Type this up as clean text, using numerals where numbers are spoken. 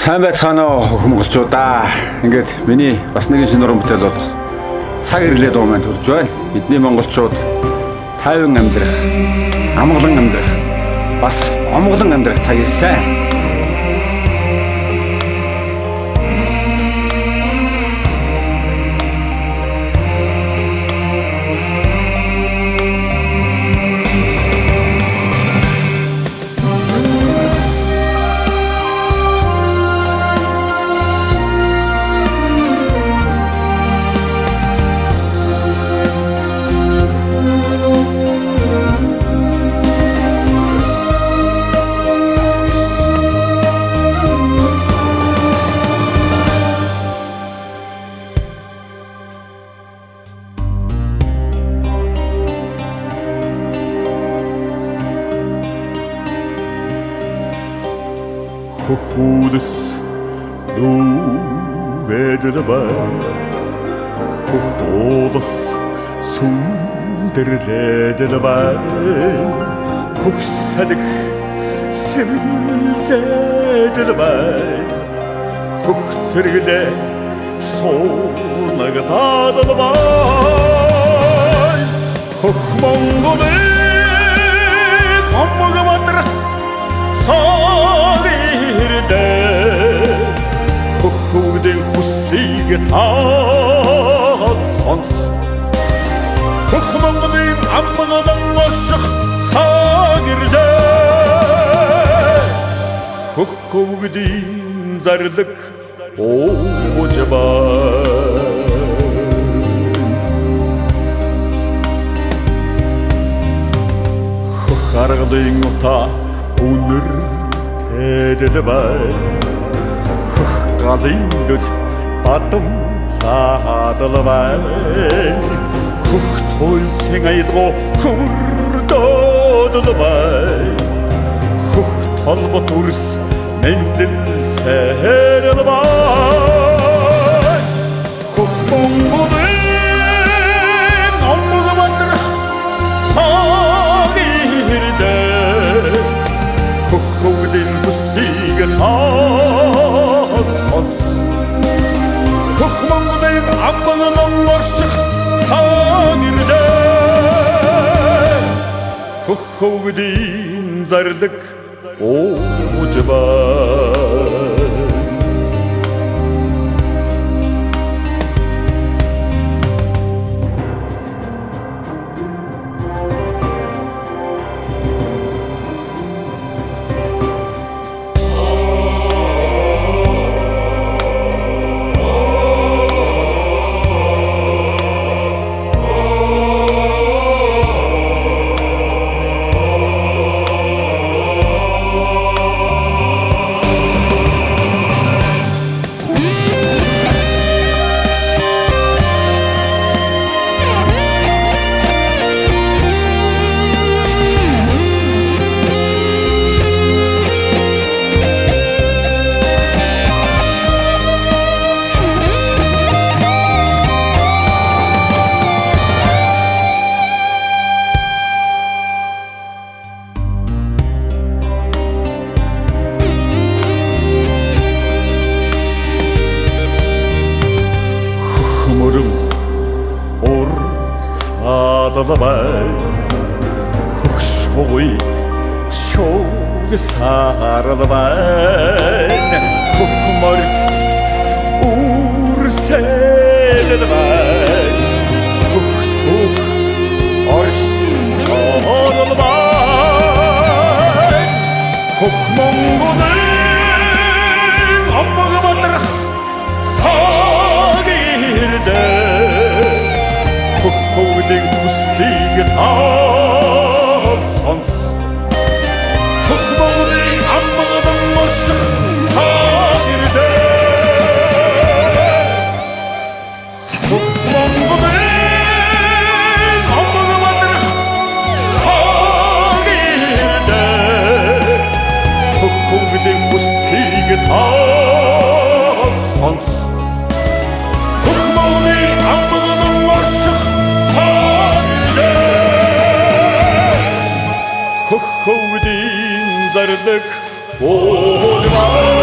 Сайн байцгаана уу монголчуудаа. Ингээд миний бас нэгэн шинэ уран бүтээл болох цаг ирлээ дуу маань төрж байна. Бидний монголчууд тайван амьдрах, амгалан амьдрах, бас омглон амьдрах цаг ирсэн. Хөхүүдс дүүгэдэлбай хөхөөс сүндэрлэдэлбай хөхсэлэх сэмэлзэдэлбай хөхцэргэлэ суунагтадэлбай хөх монголын аммагаватрах хөхүүдийн хүслийг та сонс хөх монголын амгадан оших цаг ирлээ хөхүүдийн зарлаг ууж бай хөх аргалын утаа өнөр эдэлбай хөх галиндэл бадам саадалбай хөх туйлсын айлгоо хүрдөөдөлбай хөх толбот үрс мэндэл сэрэлбай хөх монголын амгадан цаг ирлээ хөхүүдийн хүслийг та сонс хөх монголын амгадан оших цаг ирлээ хөхүүдийн зарлаг ууж бай саадалбай хөхшгүй шог сааралбай хөхмөрт үрсэдэлбай хөхтөх орсоолбай хөх монголын аммагаватрах цаг ирлээ хөхүүдийн хүслийг та сонс хөх монголын амгадан оших цаг ирлээ хөх монголын амгадан цаг ирлээ хөхүүдийн хүслийг та сонс хөх монголын амгадан оших хөхүүдийн зарлаг ууж бай